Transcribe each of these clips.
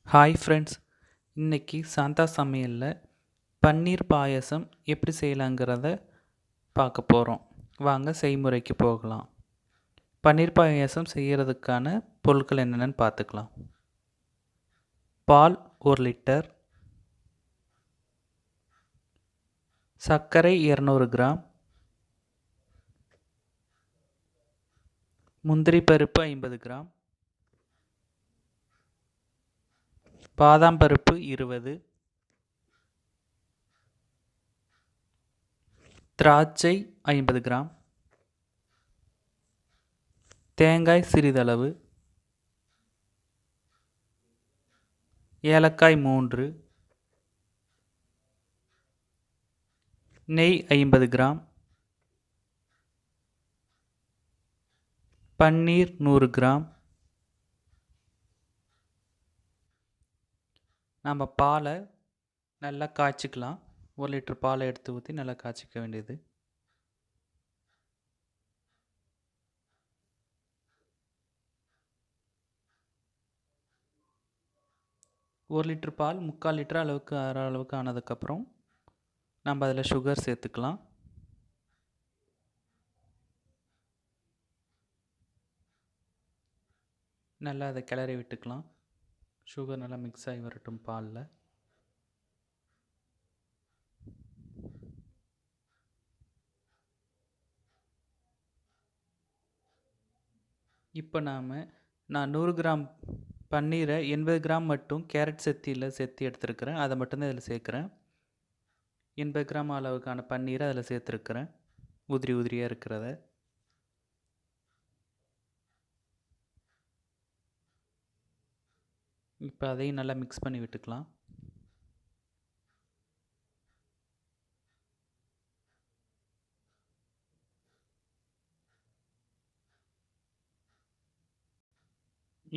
Hi friends, இன்னைக்கு சாந்தா சமையலில் பன்னீர் பாயசம் எப்படி செய்யலாங்கிறத பார்க்க போகிறோம். வாங்க செய்முறைக்கு போகலாம். பன்னீர் பாயாசம் செய்கிறதுக்கான பொருட்கள் என்னென்னு பார்த்துக்கலாம். பால் 1 லிட்டர், சர்க்கரை 200 கிராம், முந்திரி பருப்பு 50 கிராம், பாதாம் பருப்பு 20, திராட்சை 50 கிராம், தேங்காய் சிறிதளவு, ஏலக்காய் 3, நெய் 50 கிராம், பன்னீர் 100 கிராம். நம்ம பாலை நல்லா காய்ச்சிக்கலாம். 1 லிட்டர் பாலை எடுத்து ஊற்றி நல்லா காய்ச்சிக்க வேண்டியது. ஒரு லிட்டர் பால் 3/4 லிட்டர் அளவுக்கு ஆகிற அளவுக்கு ஆனதுக்கப்புறம் நம்ம அதில் சுகர் சேர்த்துக்கலாம். நல்லா அதை கிளறி விட்டுக்கலாம். சுகர் நல்லா மிக்ஸ் ஆகி வரட்டும் பாலில். இப்போ நான் 100 கிராம் பன்னீரை 80 கிராம் மட்டும் கேரட் சேர்த்து எடுத்துருக்கிறேன். அதை மட்டும்தான் இதில் சேர்க்குறேன். 80 கிராம் அளவுக்கான பன்னீரை அதில் சேர்த்துருக்குறேன், உதிரி உதிரியாக இருக்கிறத. இப்போ அதையும் நல்லா மிக்ஸ் பண்ணி விட்டுக்கலாம்.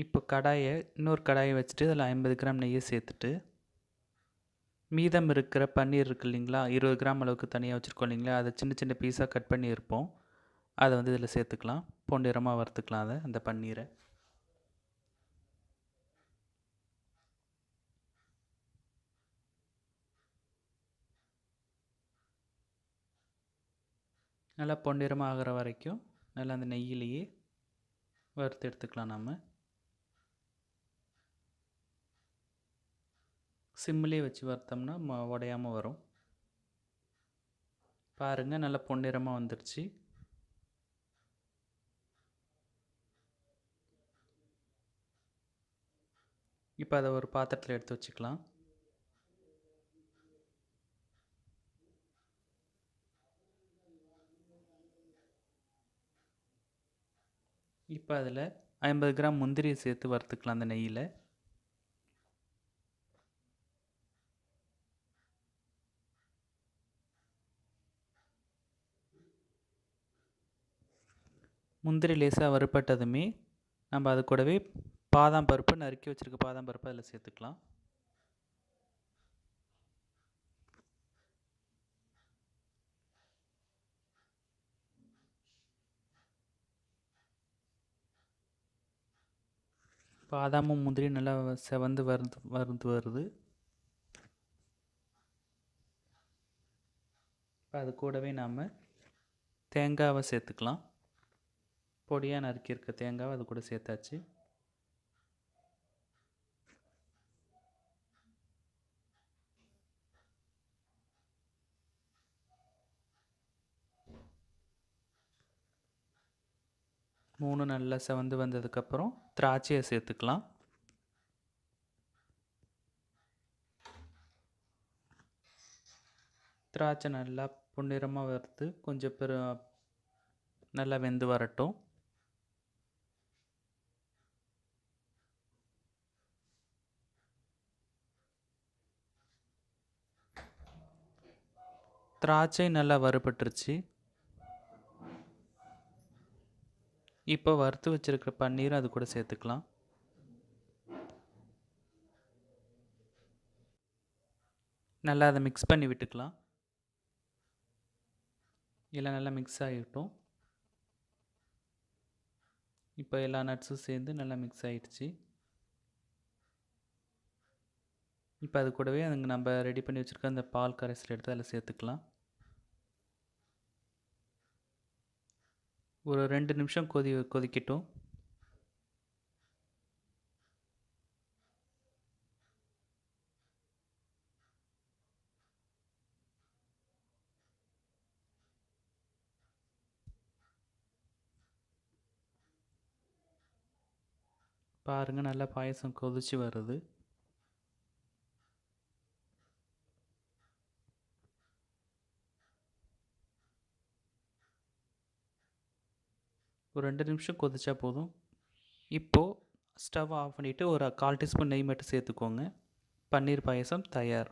இப்போ இன்னொரு கடாயை வச்சுட்டு அதில் 50 கிராம் நெய்யை சேர்த்துட்டு, மீதம் இருக்கிற பன்னீர் இருக்குது இல்லைங்களா, 20 கிராம் அளவுக்கு தனியாக வச்சுருக்கோம் இல்லைங்களா, அதை சின்ன சின்ன பீஸாக கட் பண்ணி இருப்போம். அதை இதில் சேர்த்துக்கலாம். பொன்னிறமாக வறுத்துக்கலாம் அந்த பன்னீரை. நல்லா பொன்னிறமாக ஆகிற வரைக்கும் நல்லா அந்த நெய்யிலேயே வறுத்து எடுத்துக்கலாம். நம்ம சிம்மிலே வச்சு வறுத்தோம்னா உடையாமல் வரும். பாருங்கள், நல்லா பொன்னிறமாக வந்துருச்சு. இப்போ அதை ஒரு பாத்திரத்தில் எடுத்து வச்சுக்கலாம். இப்போ அதில் 50 கிராம் முந்திரியை சேர்த்து வறுத்துக்கலாம் அந்த நெய்யில். முந்திரி லேசாக வறுப்பட்டதுமே நம்ம அது கூடவே பாதாம் பருப்பு, நறுக்கி வச்சுருக்க பாதாம் பருப்பு அதில் சேர்த்துக்கலாம். பாதாமும் முந்திரியும் நல்லா செவந்து வறுந்து வருது. இப்போ அது கூடவே நாம் தேங்காவை சேர்த்துக்கலாம். பொடியாக நறுக்கியிருக்க தேங்காவை அது கூட சேர்த்தாச்சு. மூணு நல்லா செவந்து வந்ததுக்கப்புறம் திராட்சையை சேர்த்துக்கலாம். திராட்சை நல்லா பொன்னிறமாக வறுத்து கொஞ்சம் நல்லா வெந்து வரட்டும். திராட்சை நல்லா வறுபட்டுருச்சு. இப்போ வறுத்து வச்சுருக்கிற பன்னீர் அது கூட சேர்த்துக்கலாம். நல்லா அதை மிக்ஸ் பண்ணி விட்டுக்கலாம். எல்லாம் நல்லா மிக்ஸ் ஆகிட்டோம். இப்போ எல்லா நட்ஸும் சேர்ந்து நல்லா மிக்ஸ் ஆகிடுச்சு. இப்போ அது கூடவே அதுங்க நம்ம ரெடி பண்ணி வச்சுருக்க அந்த பால் கரைசல் எடுத்து அதில் சேர்த்துக்கலாம். ஒரு 2 நிமிஷம் கொதிக்கட்டும். பாருங்கள், நல்லா பாயசம் கொதிச்சு வருது. ஒரு 2 நிமிஷம் கொதிச்சா போதும். இப்போது ஸ்டவ் ஆஃப் பண்ணிவிட்டு ஒரு 1/4 டீஸ்பூன் நெய் மட்டும் சேர்த்துக்கோங்க. பன்னீர் பாயசம் தயார்.